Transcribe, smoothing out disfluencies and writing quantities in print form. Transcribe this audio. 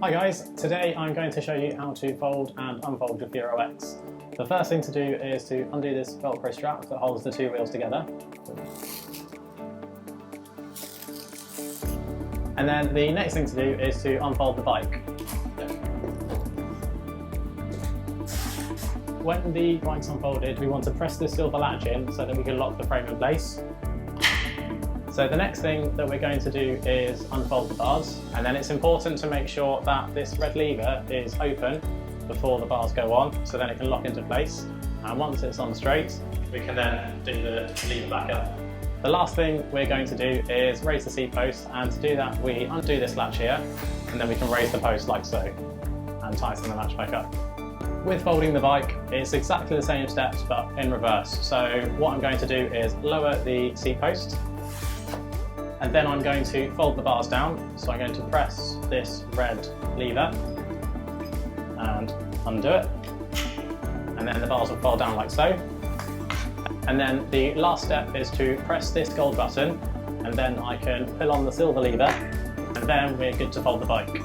Hi guys, today I'm going to show you how to fold and unfold your Furo X. The first thing to do is to undo this Velcro strap that holds the two wheels together. And then the next thing to do is to unfold the bike. When the bike's unfolded, we want to press this silver latch in so that we can lock the frame in place. So the next thing that we're going to do is unfold the bars, and then it's important to make sure that this red lever is open before the bars go on, so then it can lock into place. And once it's on straight, we can then do the lever back up. The last thing we're going to do is raise the seat post, and to do that we undo this latch here, and then we can raise the post like so, and tighten the latch back up. With folding the bike, it's exactly the same steps but in reverse. So what I'm going to do is lower the seat post, and then I'm going to fold the bars down. So I'm going to press this red lever and undo it, and then the bars will fold down like so. And then the last step is to press this gold button, and then I can pull on the silver lever, and then we're good to fold the bike.